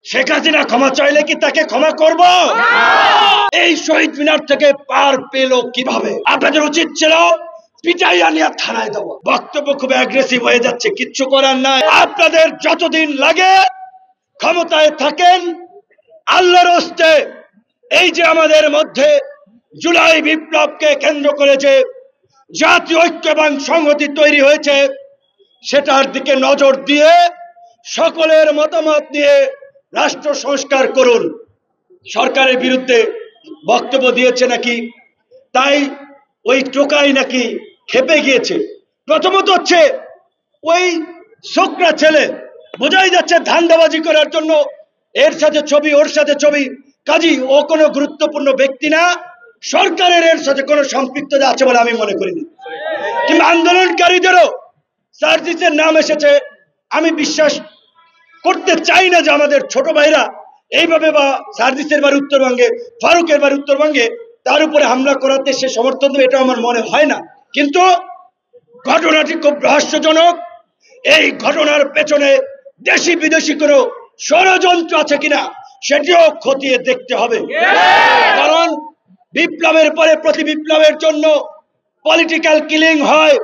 শেখ হাসিনা ক্ষমা চাইলে কি তাকে ক্ষমা করব? এই শহীদ মিনার থেকে পার পেল কিভাবে? আপনাদের উচিত ছিল পিটাইয়া নিয়ে থানায় দেওয়া। বক্তব্য খুব অ্যাগ্রেসিভ হয়ে যাচ্ছে, কিচ্ছু করার নাই। আপনাদের যতদিন লাগে ক্ষমতায় থাকেন। আল্লাহর হস্তে এই যে আমাদের মধ্যে জুলাই বিপ্লবকে কেন্দ্র করে যে জাতীয় ঐক্য এবং সংহতি তৈরি হয়েছে, সেটার দিকে নজর দিয়ে সকলের মতামত নিয়ে রাষ্ট্র সংস্কার করুন। সরকারের বিরুদ্ধে বক্তব্য দিয়েছে নাকি, তাই ওই টোকাই নাকি খেপে গিয়েছে। প্রথমত হচ্ছে ওই ছোকরা ছেলে, বোঝাই যাচ্ছে ধান্দাবাজি করার জন্য এর সাথে ছবি, ওর সাথে ছবি। কাজী ও কোনো গুরুত্বপূর্ণ ব্যক্তি না, সরকারের এর সাথে কোনো সম্পৃক্ততা আছে বলে আমি মনে করি না। কিংবা আন্দোলনকারীদেরও সার্জিসের নাম এসেছে, আমি বিশ্বাস করতে চাই না যে আমাদের ছোট ভাইরা এইভাবে, বা সার্জিসের বাড়ি উত্তরবঙ্গে, ফারুকের বাড়ি উত্তরবঙ্গে, তার উপরে হামলা করাতে সে সমর্থন দেবে, এটা আমার মনে হয় না। কিন্তু ঘটনাটি খুব রহস্যজনক। এই ঘটনার পেছনে দেশি বিদেশি কোনো ষড়যন্ত্র আছে কিনা সেটিও খতিয়ে দেখতে হবে। কারণ বিপ্লবের পরে প্রতি বিপ্লবের জন্য পলিটিক্যাল কিলিং হয়,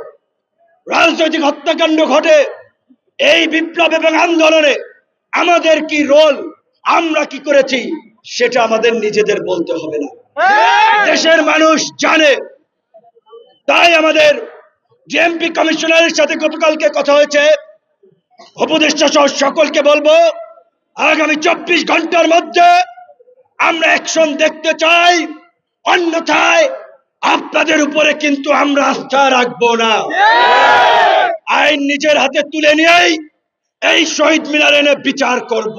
রাজনৈতিক হত্যাকাণ্ড ঘটে। এই বিপ্লব এবং আন্দোলনে আমাদের কি রোল, আমরা কি করেছি, সেটা আমাদের নিজেদের বলতে হবে না, দেশের মানুষ জানে। তাই আমাদের ডিএমপি কমিশনারের সাথে গতকালকে কথা হয়েছে, উপদেষ্টা সহ সকলকে বলবো আগামী 24 ঘন্টার মধ্যে আমরা অ্যাকশন দেখতে চাই, অন্যথায় আপনাদের উপরে কিন্তু আমরা আস্থা রাখবো না। আইন নিজের হাতে তুলে নিয়েই এই শহীদ মিনার এনে বিচার করব।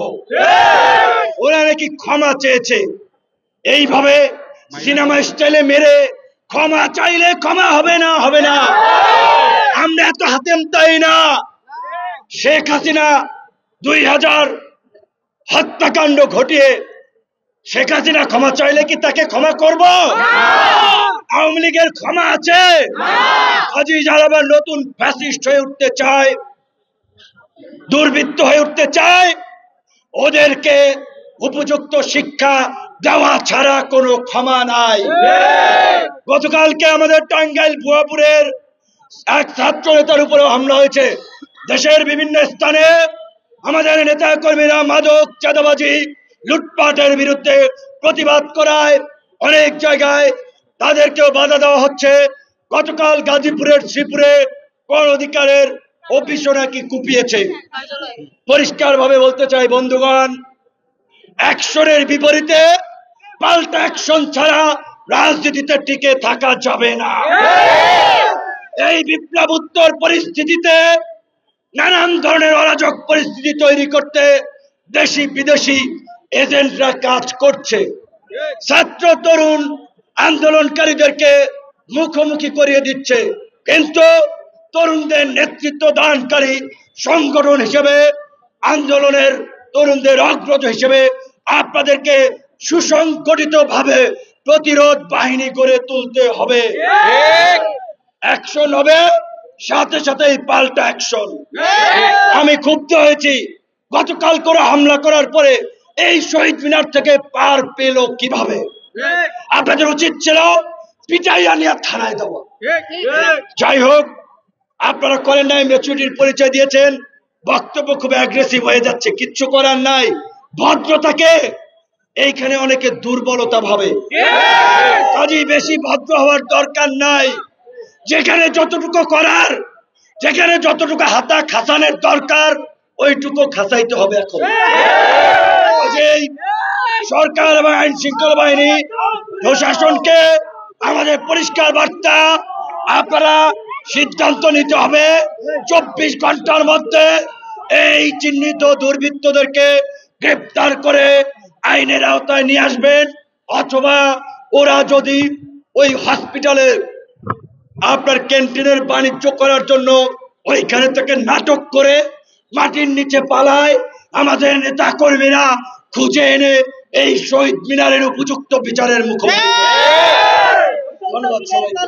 ওরা নাকি ক্ষমা চেয়েছে, এইভাবে সিনেমা স্টাইলে মেরে ক্ষমা চাইলে ক্ষমা হবে না, হবে না। আমরা এত হাতেম তাই না। শেখ হাসিনা 2000 হত্যাকাণ্ড ঘটিয়ে শেখ হাসিনা ক্ষমা চাইলে কি তাকে ক্ষমা করব? আওয়ামী লীগের ক্ষমা আছে? কাজী যারা আবার নতুন ফ্যাসিস্ট হয়ে উঠতে চায়, দুর্বৃত্ত হয়ে উঠতে চায়, ওদেরকে উপযুক্ত শিক্ষা দেওয়া ছাড়া কোনো ক্ষমা নাই। গতকালকে আমাদের টাঙ্গাইল ভুয়াপুরের এক ছাত্র নেতার উপরেও হামলা হয়েছে। দেশের বিভিন্ন স্থানে আমাদের নেতা কর্মীরা মাদক, চাঁদাবাজি, লুটপাটের বিরুদ্ধে প্রতিবাদ করায় অনেক জায়গায় তাদেরকেও বাধা দেওয়া হচ্ছে। গতকাল গাজীপুরের শ্রীপুরে গণ অধিকারের অফিসও নাকি কুপিয়েছে। পরিষ্কার ভাবে বলতে চাই বন্ধুগণ, অ্যাকশনের বিপরীতে পাল্টা অ্যাকশন ছাড়া রাজনীতিতে টিকে থাকা যাবে না। এই বিপ্লব উত্তর পরিস্থিতিতে নানান ধরনের অরাজক পরিস্থিতি তৈরি করতে দেশি বিদেশি এজেন্টরা কাজ করছে। ছাত্র তরুণ আন্দোলনকারীদেরকে মুখোমুখি করিয়ে দিচ্ছে, কিন্তু তরুণদের নেতৃত্ব দানকারী সংগঠন হিসেবে, আন্দোলনের তরুণদের অগ্রজ হিসেবে আপনাদেরকে সুসংগঠিত ভাবে প্রতিরোধ বাহিনী গড়ে তুলতে হবে। অ্যাকশন হবে, সাথে সাথেই পাল্টা অ্যাকশন। আমি ক্ষুব্ধ হয়েছি, গতকাল করে হামলা করার পরে এই শহীদ মিনার থেকে পার পেল কিভাবে? আপনাদের উচিত ছিল পিটাইয়া নিয়ে থানায় দেওয়া। যাই হোক, আপনারা করেন নাই, ম্যাচুরিটির পরিচয় দিয়েছেন, বক্তব্য খুব অ্যাগ্রেসিভ হয়ে যাচ্ছে, কিচ্ছু করার নাই। ভদ্রতাকে এইখানে অনেকে দুর্বলতা ভাবে, কাজেই বেশি ভদ্র হওয়ার দরকার নাই। যেখানে যতটুকু করার, যেখানে যতটুকু হাতা খাসানের দরকার, ওইটুকু খাসাইতে হবে। এখন সরকার এবং আইন শৃঙ্খলা বাহিনী, প্রশাসনকে আমাদের পরিষ্কার বার্তা, আপনারা সিদ্ধান্ত নিতে হবে 24 ঘন্টার মধ্যে এই চিহ্নিত দুর্বৃত্তদেরকে গ্রেপ্তার করে আইনের আওতায় নিয়ে আসবেন। অথবা ওরা যদি ওই হসপিটালে আপনার ক্যান্টিনের বাণিজ্য করার জন্য ওইখানে থেকে নাটক করে মাটির নিচে পালায়, আমাদের নেতা কর্মীরা খুঁজে এনে এই শহীদ মিনারের উপযুক্ত বিচারের মুখোমুখি। ধন্যবাদ সবাইকে।